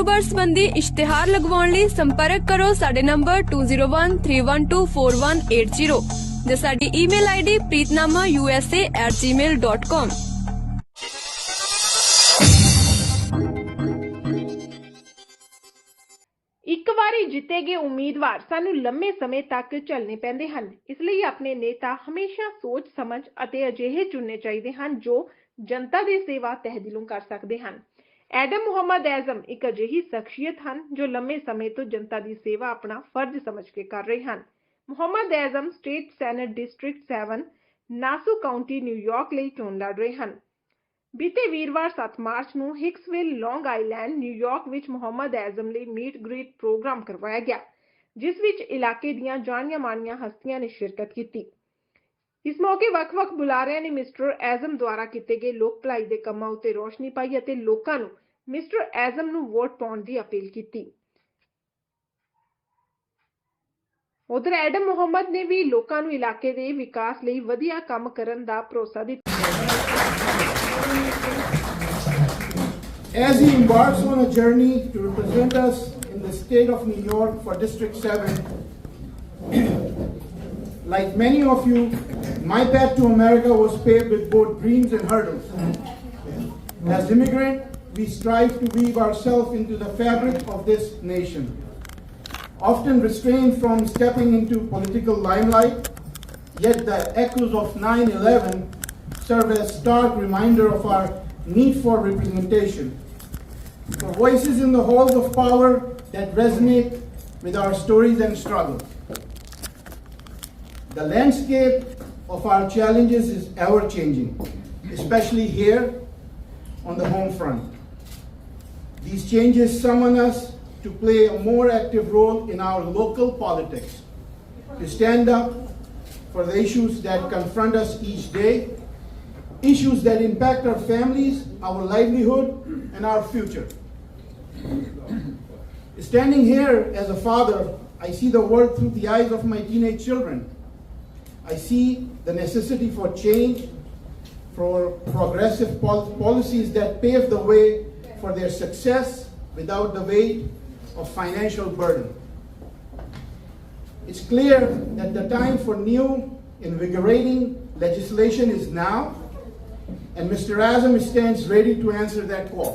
ਕਾਰੋਬਾਰ ਸੰਬੰਧੀ ਇਸ਼ਤਿਹਾਰ ਲਗਵਾਉਣ ਲਈ ਸੰਪਰਕ ਕਰੋ ਸਾਡੇ ਨੰਬਰ 2013124180 ਜਾਂ ਸਾਡੀ ਈਮੇਲ ਆਈਡੀ preetnamausa@gmail.com। ਇੱਕ ਵਾਰੀ ਜਿੱਤੇ ਗਏ ਉਮੀਦਵਾਰ ਸਾਨੂੰ ਲੰਮੇ ਸਮੇਂ ਤੱਕ ਝੱਲਣੇ ਪੈਂਦੇ ਹਨ। ਇਸ ਲਈ ਆਪਣੇ ਨੇਤਾ ਹਮੇਸ਼ਾ ਸੋਚ ਸਮਝ ਅਤੇ ਅਜਿਹੇ ਚੁਣਨੇ ਚਾਹੀਦੇ ਹਨ ਜੋ ਜਨਤਾ ਦੀ ਸੇਵਾ ਤਹਿ ਦਿਲੋਂ ਕਰ ਸਕਦੇ ਹਨ। ਐਡਮ ਮੁਹੰਮਦ ਐਜ਼ਮ ਇੱਕ ਅਜਿਹੀ ਸ਼ਖਸੀਅਤ ਹਨ ਜੋ ਲੰਮੇ ਸਮੇਂ ਤੋਂ ਜਨਤਾ ਦੀ ਸੇਵਾ ਆਪਣਾ ਫਰਜ਼ ਸਮਝ ਕੇ ਕਰ ਰਹੇ ਹਨ। Muhammad Azam state senate district 7 Nassau county New York ਲਈ ਚੋਣ ਲੜ ਰਹੇ ਹਨ। ਬੀਤੇ ਵੀਰਵਾਰ 7 ਮਾਰਚ ਨੂੰ ਹਿਕਸਵਿਲ ਲੌਂਗ ਆਈਲੈਂਡ ਨਿਊਯਾਰਕ ਵਿੱਚ ਮੁਹੰਮਦ ਐਜ਼ਮ ਲਈ ਮੀਟ ਗ੍ਰੀਟ ਪ੍ਰੋਗਰਾਮ ਕਰਵਾਇਆ ਗਿਆ, ਜਿਸ ਵਿੱਚ ਇਲਾਕੇ ਦੀਆਂ ਜਾਣੀਆਂ ਮਾਣੀਆਂ ਹਸਤੀਆਂ ਨੇ ਸ਼ਿਰਕਤ ਕੀਤੀ। ਇਸ ਮੌਕੇ ਵੱਖ-ਵੱਖ ਬੁਲਾਰਿਆਂ ਨੇ ਮਿਸਟਰ ਐਜ਼ਮ ਦੁਆਰਾ ਕੀਤੇ ਗਏ ਲੋਕ ਭਲਾਈ ਦੇ ਕੰਮਾਂ ਉੱਤੇ ਰੋਸ਼ਨੀ ਪਾਈ ਅਤੇ ਲੋਕਾਂ ਨੂੰ ਮਿਸਟਰ ਐਜ਼ਮ ਨੂੰ ਵੋਟ ਪਾਉਣ ਦੀ ਅਪੀਲ ਕੀਤੀ। ਉਧਰ ਐਡਮ ਮੁਹੰਮਦ ਨੇ ਵੀ ਲੋਕਾਂ ਨੂੰ ਇਲਾਕੇ ਦੇ ਵਿਕਾਸ ਲਈ ਵਧੀਆ ਕੰਮ ਕਰਨ ਦਾ ਭਰੋਸਾ ਦਿੱਤਾ। As he embarks on a journey to represent us in the state of New York for District 7, like many of you, my path to America was paved with both dreams and hurdles. As immigrants, we strive to weave ourselves into the fabric of this nation. Often restrained from stepping into political limelight, yet the echoes of 9/11 serve as stark reminder of our need for representation, for voices in the halls of power that resonate with our stories and struggles. The landscape of our challenges is ever changing, especially here on the home front. These changes summon us to play a more active role in our local politics, to stand up for the issues that confront us each day, issues that impact our families, our livelihood, and our future. Standing here as a father, I see the world through the eyes of my teenage children. I see the necessity for change, for progressive policies that pave the way for their success without the weight of financial burden. It's clear that the time for new, invigorating legislation is now, and Mr. Azam stands ready to answer that call.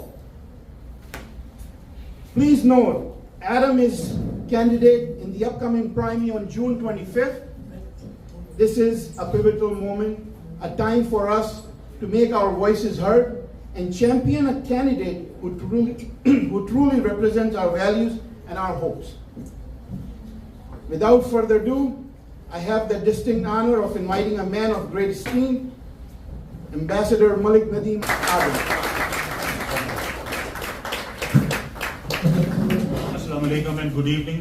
Please note, Adam is candidate in the upcoming primary on June 25th. This is a pivotal moment, a time for us to make our voices heard and champion a candidate who truly represents our values and our hopes. Without further ado, I have the distinct honor of inviting a man of great esteem, Ambassador Malik Nadeem Adam. Assalamu alaikum and good evening.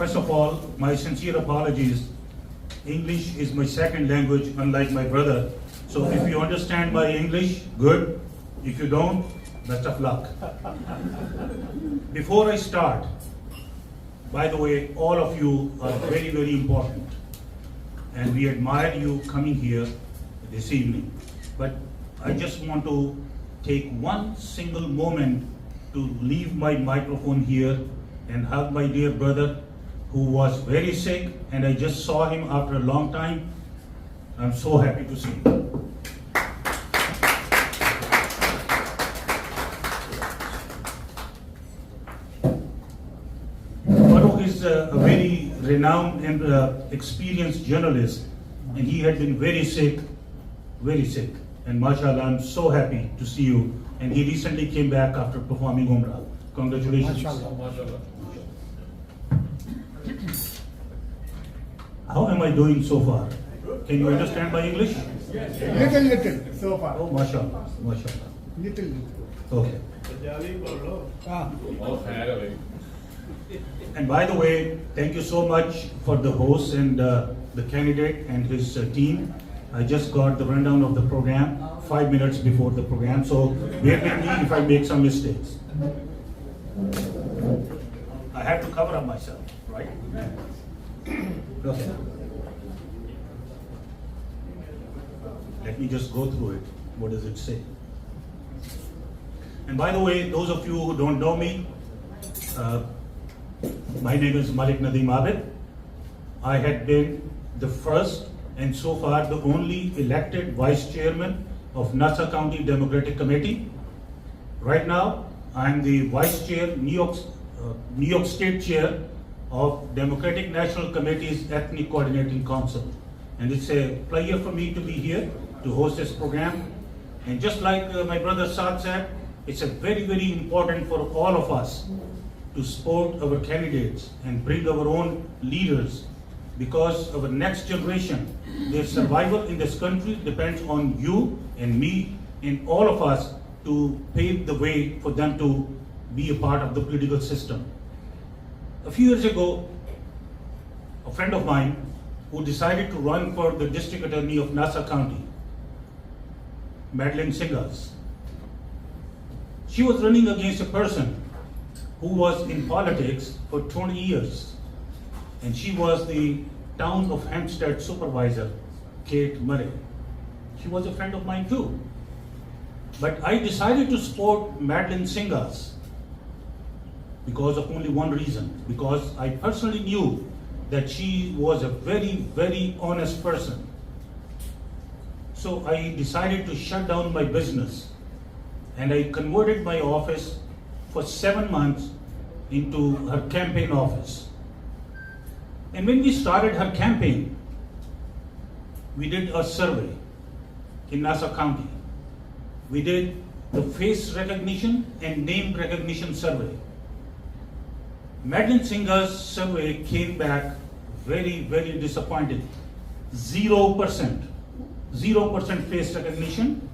First of all, my sincere apologies. English is my second language, unlike my brother. So if you understand my English, good. If you don't, best of luck. Before I start, by the way, all of you are very, very important. And we admire you coming here this evening. But I just want to take one single moment to leave my microphone here and hug my dear brother who was very sick, and I just saw him after a long time. I'm so happy to see him. Farouk is a very renowned and experienced journalist, and he had been very sick. And mashallah, I'm so happy to see you. And he recently came back after performing Umrah. Congratulations. Mashallah. How am I doing so far? Can you understand my English? Little so far. Oh, mashallah. Little. Okay. And by the way, thank you so much for the host and the candidate and his team. I just got the rundown of the program 5 minutes before the program, so bear with me if I make some mistakes. I have to cover up myself, right? Okay. Let me just go through it. What does it say? And by the way, those of you who don't know me, my name is Malik Nadeem Abid. I had been the first and so far the only elected vice chairman of Nassau County Democratic Committee. Right now, I am the vice chair, New York State chair of Democratic National Committee's Ethnic Coordinating Council. And it's a pleasure for me to be here to host this program. And just like my brother Saad said, it's a very, very important for all of us to support our candidates and bring our own leaders, because our next generation, their survival in this country depends on you and me and all of us to pave the way for them to be a part of the political system. A few years ago, a friend of mine who decided to run for the district attorney of Nassau County, Madeline Singers, she was running against a person who was in politics for 20 years. And she was the town of Hampstead supervisor, Kate Murray. She was a friend of mine too. But I decided to support Madeline Singers because of only one reason, because I personally knew that she was a very, very honest person. So I decided to shut down my business and I converted my office for 7 months into her campaign office. And when we started her campaign, we did a survey in Nassau County. We did the face recognition and name recognition survey. Madeline Singer's survey came back very, very disappointed. 0%. 0% face recognition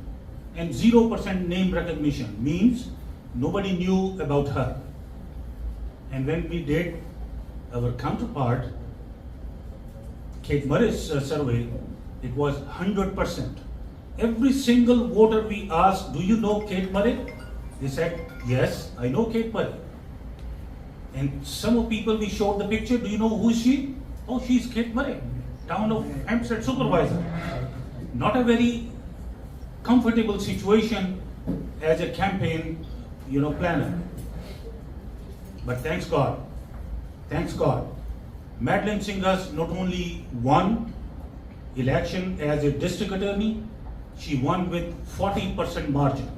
and 0% name recognition, means nobody knew about her. And when we did our counterpart, Kate Murray's survey, it was 100%. Every single voter we asked, do you know Kate Murray? They said, yes, I know Kate Murray. And some of people we showed the picture, do you know who is she? Oh, she's Kate Murray, town of Hampstead supervisor. Not a very comfortable situation as a campaign, planner. But thanks God, Madeline Singers not only won election as a district attorney, she won with 40% margin.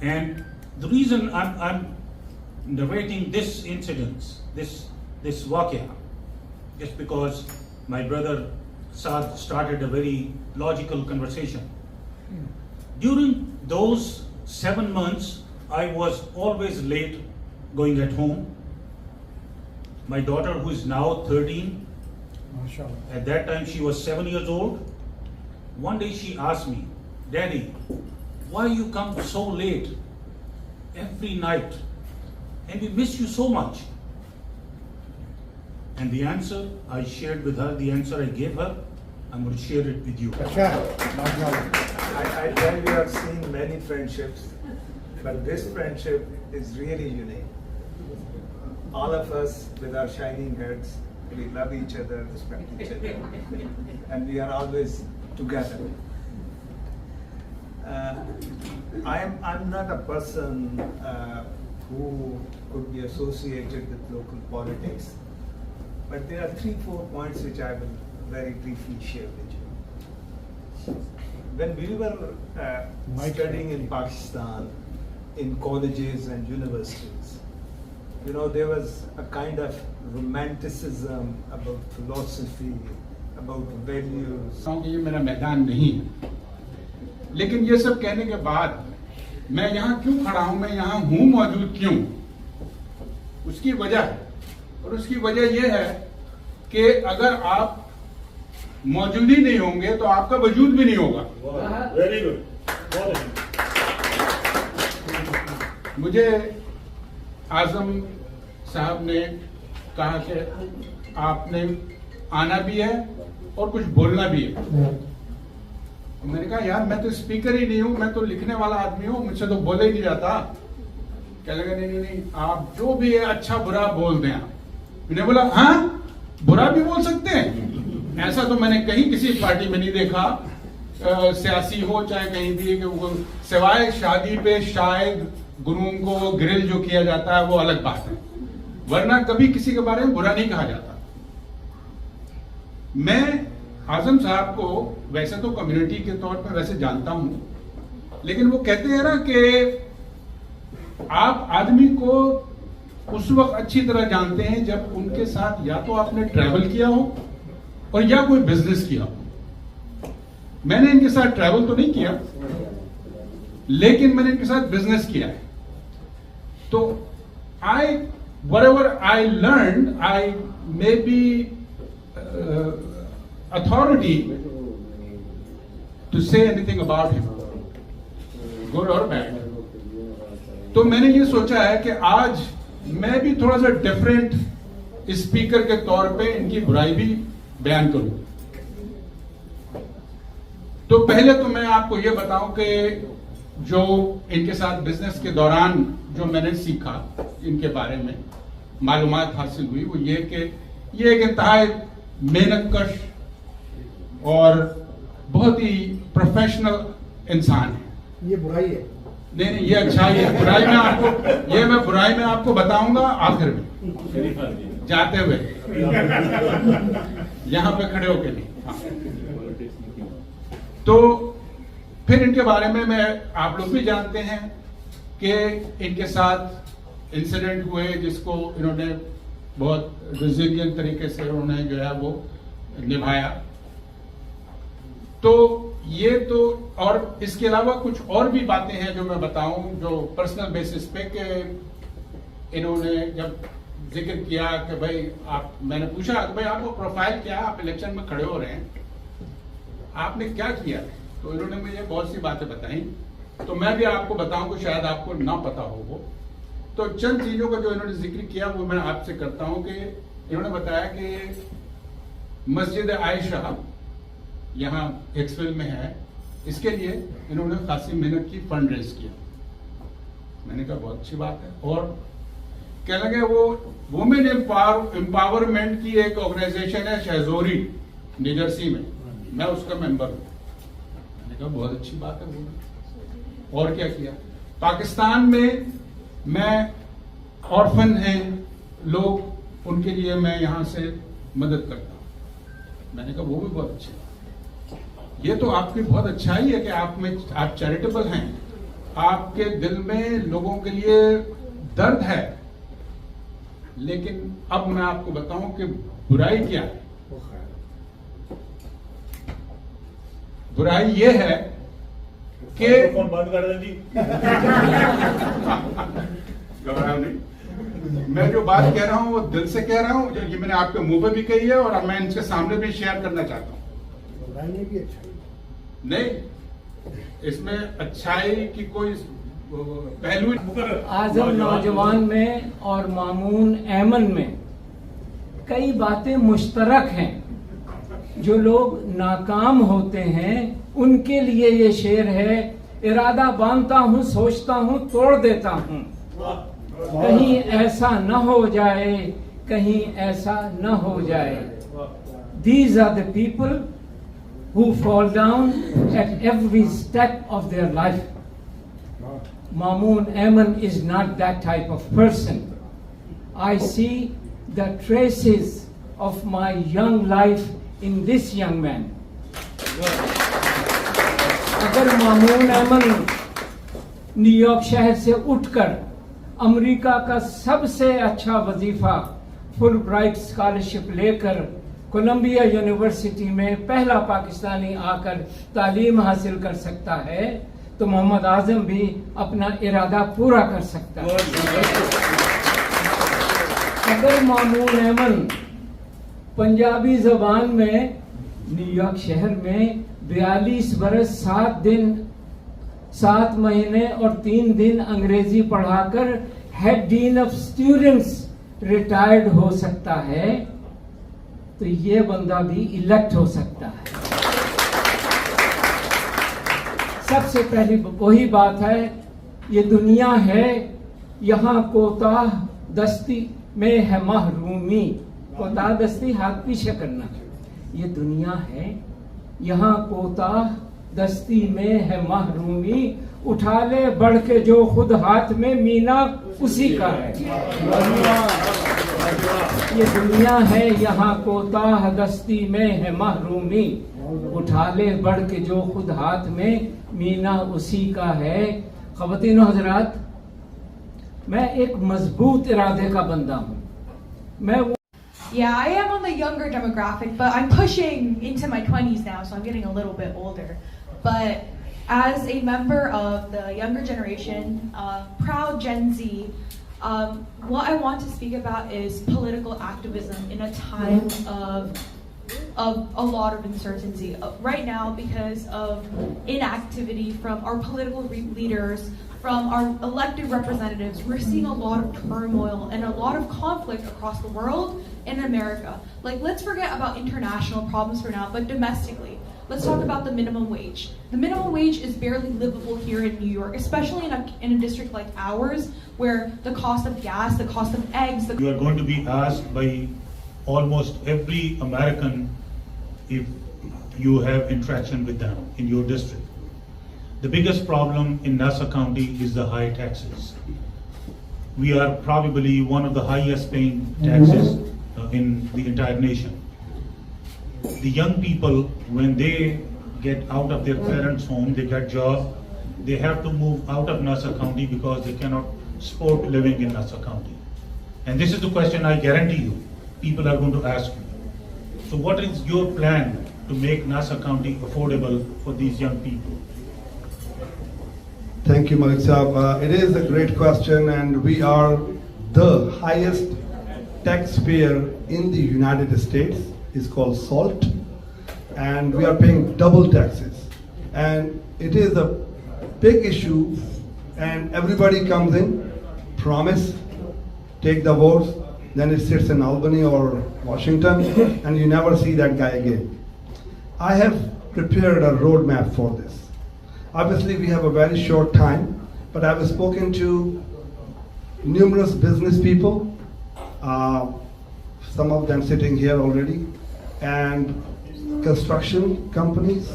And the reason I'm narrating this incident, this waqia, is because my brother Saad started a very logical conversation. During those 7 months, I was always late going at home. My daughter, who is now 13, at that time she was 7 years old. One day she asked me, Daddy, why you come so late every night? And we miss you so much. And the answer I shared with her, the answer I gave her, I'm going to share it with you. I tell you, I've seen many friendships, but this friendship is really unique. All of us with our shining heads, we love each other, respect each other, and we are always together. I'm not a person who could be associated with local politics, but there are 3-4 points which I will very briefly share with you. When we were studying in Pakistan, in colleges and universities, there was a kind of romanticism about philosophy, about values. क्योंकि ये मेरा मैदान नहीं है, लेकिन ये सब कहने के बाद मैं यहाँ क्यों खड़ा हूँ, मैं यहाँ हूँ मौजूद क्यों, उसकी वजह है। और उसकी वजह ये है कि अगर आप मौजूद ही नहीं होंगे तो आपका वजूद भी नहीं होगा। Very good. मुझे आजम साहब ने कहा कि आपने आना भी है और कुछ बोलना भी है। मैंने कहा यार मैं तो स्पीकर ही नहीं हूं, मैं तो लिखने वाला आदमी हूं, मुझसे तो बोला ही नहीं जाता। क्या लगा नहीं, आप जो भी है अच्छा बुरा बोल दें आप। मैंने बोला हाँ बुरा भी बोल सकते हैं, ऐसा तो मैंने कहीं किसी पार्टी में नहीं देखा सियासी हो चाहे कहीं भी, कि वो सिवाय शादी पे शायद ग्रूम को ग्रिल जो किया जाता है वो अलग बात है, वरना कभी किसी के बारे में बुरा नहीं कहा जाता। मैं आजम साहब को वैसे तो कम्युनिटी के तौर पर वैसे जानता हूं, लेकिन वो कहते हैं ना कि आप आदमी को उस वक्त अच्छी तरह जानते हैं जब उनके साथ या तो आपने ट्रैवल किया हो और या कोई बिजनेस किया हो। मैंने इनके साथ ट्रैवल तो नहीं किया, लेकिन मैंने इनके साथ बिजनेस किया है। तो whatever I learned, I may be authority to say anything about him, good or bad. तो मैंने ये सोचा है कि आज मैं भी थोड़ा सा डिफरेंट स्पीकर के तौर पे इनकी बुराई भी बयान करूं। तो पहले तो मैं आपको ये बताऊं कि जो इनके साथ बिजनेस के दौरान जो मैंने सीखा इनके बारे में मालूमात हासिल हुई, वो ये कि ये एक इंतहाई मेहनतकश और बहुत ही प्रोफेशनल इंसान है। ये बुराई है? नहीं, ये अच्छाई है। मैं बुराई में आपको बताऊंगा आखिर में जाते हुए, यहां पे खड़े होके नहीं। हाँ। तो फिर इनके बारे में मैं, आप लोग भी जानते हैं कि इनके साथ इंसिडेंट हुए जिसको इन्होंने बहुत रेजिलिएंट तरीके से उन्होंने जो है वो निभाया। तो ये तो, और इसके अलावा कुछ और भी बातें हैं जो मैं बताऊं जो पर्सनल बेसिस पे, कि इन्होंने जब जिक्र किया कि भाई आप, मैंने पूछा कि भाई आपको प्रोफाइल क्या है, आप इलेक्शन में खड़े हो रहे हैं, आपने क्या किया? तो इन्होंने मुझे बहुत सी बातें बताई, तो मैं भी आपको बताऊं कि शायद आपको ना पता हो वो। तो चंद चीजों का जो इन्होंने जिक्र किया वो मैं आपसे करता हूं कि इन्होंने बताया कि मस्जिद आयशा यहाँ एक्सवेल में है, इसके लिए इन्होंने खासी मेहनत की, फंड रेज किया। मैंने कहा बहुत अच्छी बात है। और कहने लगे वो वुमेन एम्पावरमेंट की एक ऑर्गेनाइजेशन है शहजोरी, न्यूजर्सी में, मैं उसका मेंबर हूं। मैंने कहा बहुत अच्छी बात है। और क्या किया? पाकिस्तान में मैं ऑर्फन हैं लोग, उनके लिए मैं यहां से मदद करता हूं। मैंने कहा वो भी बहुत अच्छी बात। ये तो आपकी बहुत अच्छाई है कि आप चैरिटेबल हैं, आपके दिल में लोगों के लिए दर्द है। लेकिन अब मैं आपको बताऊं कि बुराई क्या है। बुराई ये है कि फोन बंद कर दें जी। घबराओ नहीं, मैं जो बात कह रहा हूं वो दिल से कह रहा हूं, ये मैंने आपके मुंह पे भी कही है और अब मैं इनके सामने भी शेयर करना चाहता हूं। भी अच्छाई नहीं, इसमें अच्छाई की कोई पहलू। आजम नौजवान में और मामून ऐमन में कई बातें मुश्तरक हैं। जो लोग नाकाम होते हैं उनके लिए ये शेर है, इरादा बांधता हूं, सोचता हूं, तोड़ देता हूं, कहीं ऐसा न हो जाए, कहीं ऐसा न हो जाए। These are the people who fall down at every step of their life. Mamoon Ayman is not that type of person. I see the traces of my young life in this young man. अगर Mamun Ayman New York शहर से उठकर America का सबसे अच्छा वजीफा full bright scholarship लेकर Colombia university में पहला पाकिस्तानी आकर तालीम हासिल कर सकता है, तो मोहम्मद आजम भी अपना इरादा पूरा कर सकता है। अगर मामून ऐमन पंजाबी जबान में न्यूयॉर्क शहर में 42 बरस 7 दिन 7 महीने और 3 दिन अंग्रेजी पढ़ाकर head dean of students retired हो सकता है, तो ये बंदा भी इलेक्ट हो सकता है। सबसे पहली वही बात है, ये दुनिया है, यहाँ कोताह दस्ती में है महरूमी। कोताह दस्ती हाथ पीछे करना। ये दुनिया है, यहाँ कोताह दस्ती में है महरूमी, उठा ले बढ़ के जो खुद हाथ में, मीना उसी का है। ये दुनिया है यहाँ कोताह, दस्ती में है महरूमी, उठा ले बढ़ के जो खुद हाथ में, मीना उसी का है। ख़वातीन और हज़रात, मैं एक मजबूत इरादे का बंदा हूँ। मैं Yeah, I am on the younger demographic, but I'm pushing into my 20s now, so I'm getting a little bit older. But as a member of the younger generation, proud Gen Z, what I want to speak about is political activism in a time of a lot of uncertainty. Right now, because of inactivity from our political leaders, from our elected representatives, we're seeing a lot of turmoil and a lot of conflict across the world in America. Like, let's forget about international problems for now, but domestically, let's talk about the minimum wage. The minimum wage is barely livable here in New York, especially in a district like ours, where the cost of gas, the cost of eggs, You are going to be asked by almost every American if you have interaction with them in your district. The biggest problem in Nassau County is the high taxes. We are probably one of the highest paying taxes in the entire nation. The young people, when they get out of their parents' home, they get job, they have to move out of Nassau County because they cannot support living in Nassau County. And this is the question I guarantee you, people are going to ask you. So what is your plan to make Nassau County affordable for these young people? Thank you, Malik Saab. It is a great question, and we are the highest taxpayer in the United States. It's called SALT, and we are paying double taxes. And it is a big issue, and everybody comes in, promise, take the votes, then it sits in Albany or Washington, and you never see that guy again. I have prepared a roadmap for this. Obviously, we have a very short time, but I've spoken to numerous business people, some of them sitting here already, and construction companies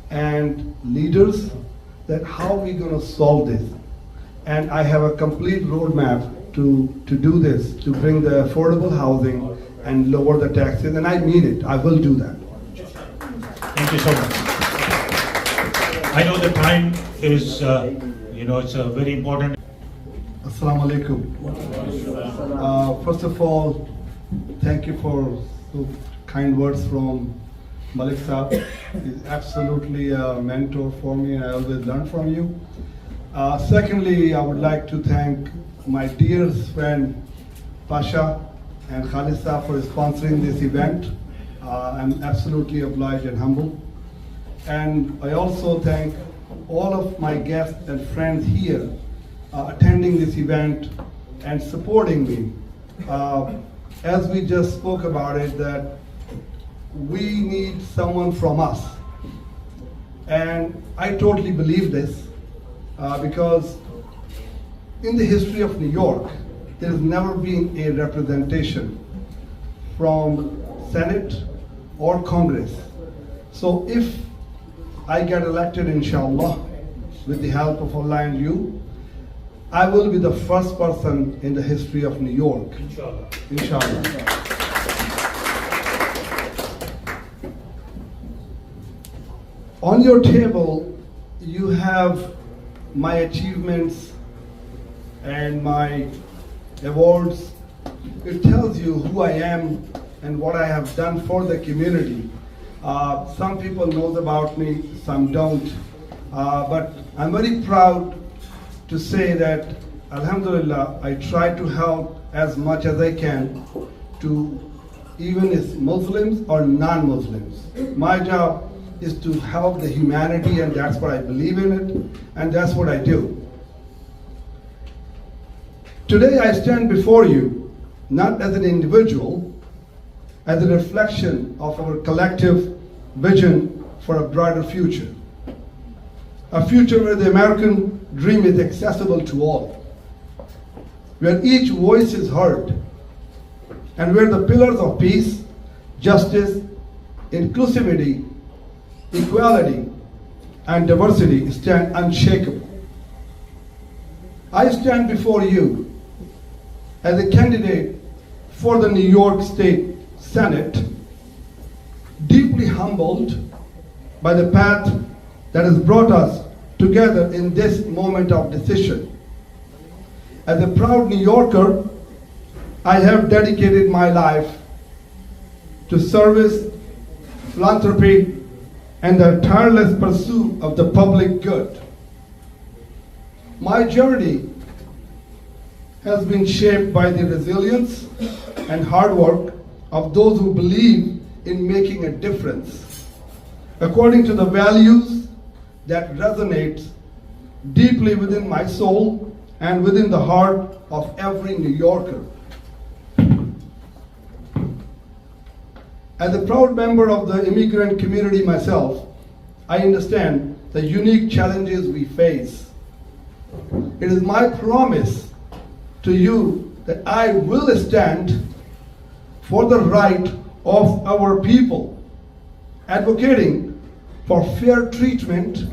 and leaders, that how we going to solve this. And I have a complete roadmap to do this, to bring the affordable housing and lower the taxes, and I mean it, I will do that. Thank you so much. I know the time is, it's a very important. Assalamu alaikum. First of all, thank you for so kind words from Malik Saab. He's absolutely a mentor for me, and I always learn from you. Secondly, I would like to thank my dear friend Pasha and Khalid Saab for sponsoring this event. I'm absolutely obliged and humble. And I also thank all of my guests and friends here attending this event and supporting me. As we just spoke about it, that we need someone from us. And I totally believe this because in the history of New York, there has never been a representation from Senate or Congress. So if I get elected, inshallah, with the help of Allah and you, I will be the first person in the history of New York. Inshallah. Inshallah. On your table, you have my achievements and my awards. It tells you who I am and what I have done for the community. Some people know about me, some don't. But I'm very proud to say that, alhamdulillah, I try to help as much as I can to even as Muslims or non-Muslims. My job is to help the humanity, and that's what I believe in it, and that's what I do. Today I stand before you, not as an individual, as a reflection of our collective vision for a brighter future. A future where the American dream is accessible to all, where each voice is heard, and where the pillars of peace, justice, inclusivity, equality, and diversity stand unshakable. I stand before you as a candidate for the New York State Senate, deeply humbled by the path that has brought us together in this moment of decision. As a proud New Yorker, I have dedicated my life to service, philanthropy, and the tireless pursuit of the public good. My journey has been shaped by the resilience and hard work of those who believe in making a difference, according to the values that resonate deeply within my soul and within the heart of every New Yorker. As a proud member of the immigrant community myself, I understand the unique challenges we face. It is my promise to you that I will stand for the right of our people, advocating for fair treatment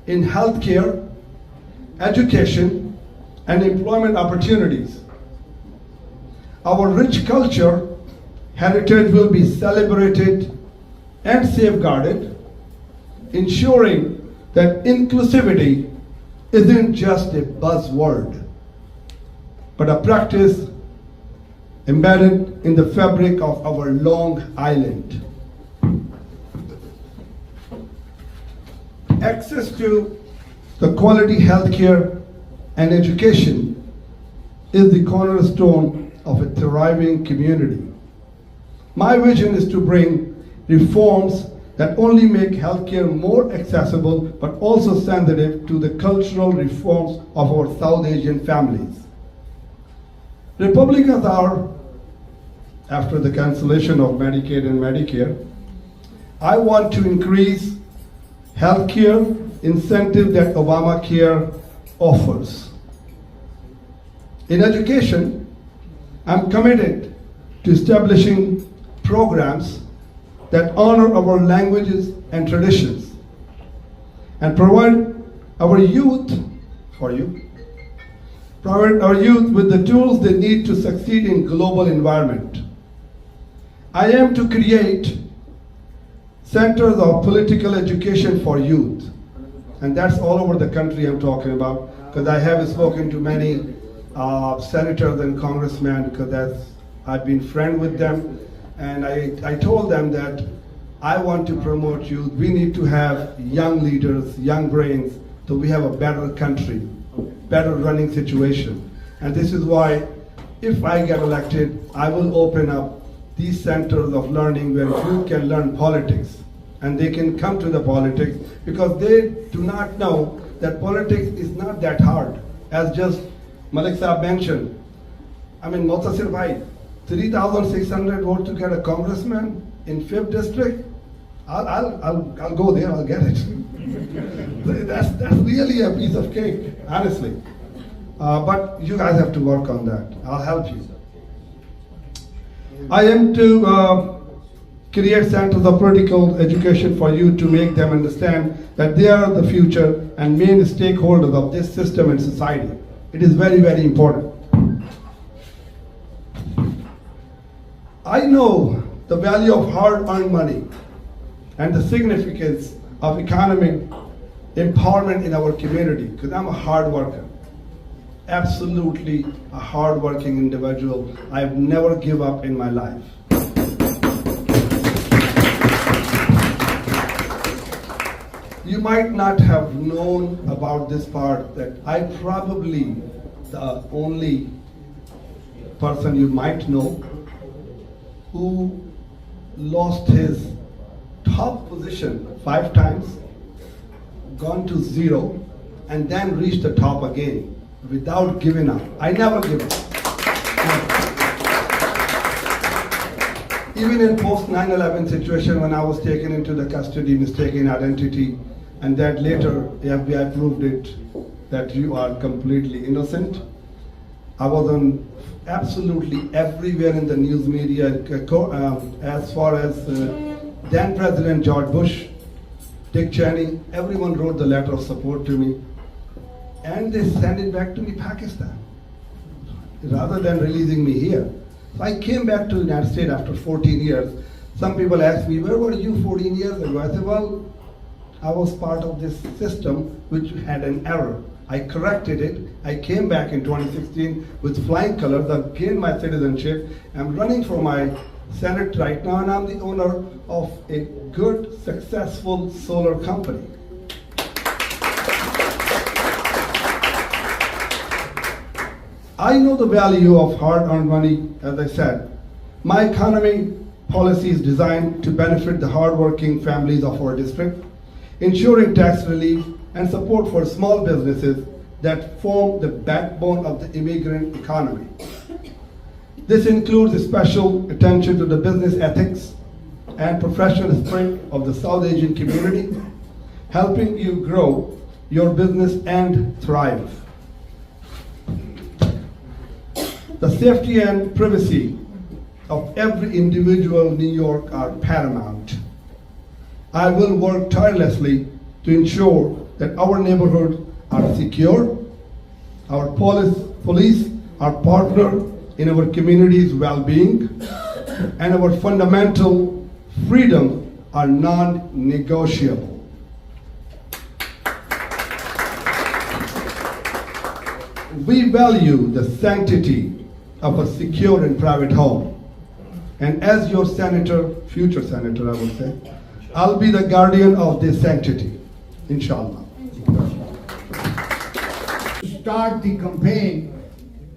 in healthcare, education, and employment opportunities. Our rich culture heritage will be celebrated and safeguarded, ensuring that inclusivity isn't just a buzzword, but a practice embedded in the fabric of our Long Island. Access to the quality healthcare and education is the cornerstone of a thriving community. My vision is to bring reforms that only make healthcare more accessible, but also sensitive to the cultural reforms of our South Asian families. Republicans are, after the cancellation of Medicaid and Medicare, I want to increase healthcare incentive that Obamacare offers. In education, I'm committed to establishing programs that honor our languages and traditions and provide our youth with the tools they need to succeed in global environment. I am to create centers of political education for youth, and that's all over the country I'm talking about, because I have spoken to many senators and congressmen, because I've been friends with them, and I told them that I want to promote youth. We need to have young leaders, young brains, so we have a better country, better running situation. And this is why, if I get elected, I will open up these centers of learning where youth can learn politics, and they can come to the politics, because they do not know that politics is not that hard. As just Malik Saab mentioned, I mean, Motasir Bhai, 3,600 votes to get a congressman in 5th district. I'll go there, I'll get it. That's really a piece of cake, honestly. But you guys have to work on that. I'll help you. I am to create centers of political education for you, to make them understand that they are the future and main stakeholders of this system and society. It is very, very important. I know the value of hard-earned money and the significance of economic empowerment in our community, because I'm a hard worker, absolutely a hard-working individual. I've never given up in my life. You might not have known about this part, that I probably the only person you might know who lost his top position 5 times, gone to 0, and then reached the top again without giving up. I never give up. Even in post 9/11 situation, when I was taken into the custody, mistaken identity, and that later the FBI proved it that you are completely innocent. I was on absolutely everywhere in the news media, as far as then President George Bush Dick Cheney, everyone wrote the letter of support to me, and they sent it back to me, Pakistan, rather than releasing me here. So I came back to the United States after 14 years. Some people ask me, where were you 14 years ago? I said, well, I was part of this system which had an error. I corrected it. I came back in 2016 with flying colors. I gained my citizenship. I'm running for my Senate right now, and I'm the owner of a good, successful solar company. I know the value of hard-earned money, as I said. My economy policy is designed to benefit the hard-working families of our district, ensuring tax relief and support for small businesses that form the backbone of the immigrant economy. This includes a special attention to the business ethics and professional spirit of the South Asian community, helping you grow your business and thrive. The safety and privacy of every individual in New York are paramount. I will work tirelessly to ensure that our neighborhoods are secure, our police are partner in our community's well-being, and our fundamental freedoms are non-negotiable. We value the sanctity of a secure and private home. And as your senator, future senator, I would say, I'll be the guardian of this sanctity, inshallah. Start the campaign.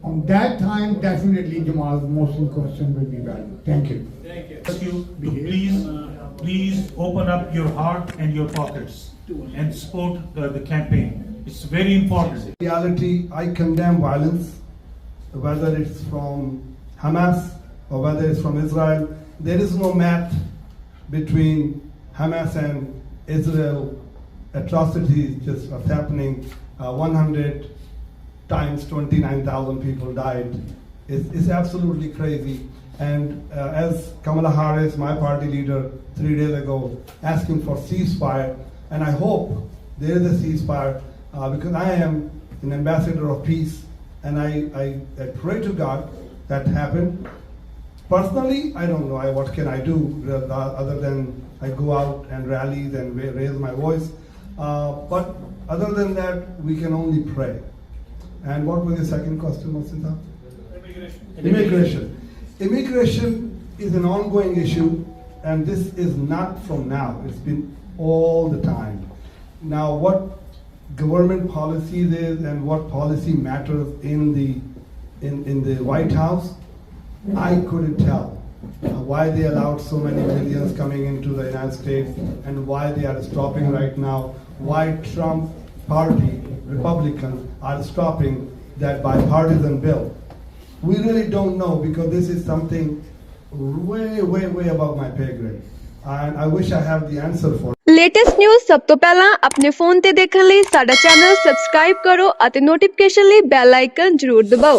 On that time, definitely Jamal's motion question will be valid. Thank you. Ask you to please open up your heart and your pockets and support the campaign. It's very important. In reality, I condemn violence, whether it's from Hamas or whether it's from Israel. There is no math between Hamas and Israel. Atrocities just are happening. 100 times 29,000 people died. It's absolutely crazy. And as Kamala Harris, my party leader, 3 days ago, asking for ceasefire, and I hope there is a ceasefire because I am an ambassador of peace, and I pray to God that happen. Personally, I don't know what can I do other than I go out and rallies and raise my voice. But other than that, we can only pray. And what was the second question, Masita? Immigration is an ongoing issue, and this is not from now. It's been all the time. Now, what government policies is and what policy matters in the White House, I couldn't tell why they allowed so many millions coming into the United States and why they are stopping right now, why Trump party, Republicans, are stopping that bipartisan bill. We really don't know because this is something way, way, way above my pay grade. And I wish I have the answer for it. Latest news ਸਭ ਤੋਂ ਪਹਿਲਾਂ ਆਪਣੇ phone ਤੇ ਦੇਖਣ ਲਈ ਸਾਡਾ channel subscribe ਕਰੋ ਅਤੇ ਨੋਟੀਫਿਕੇਸ਼ਨ ਲਈ ਬੈਲ ਆਈਕਨ ਜ਼ਰੂਰ ਦਬਾਓ।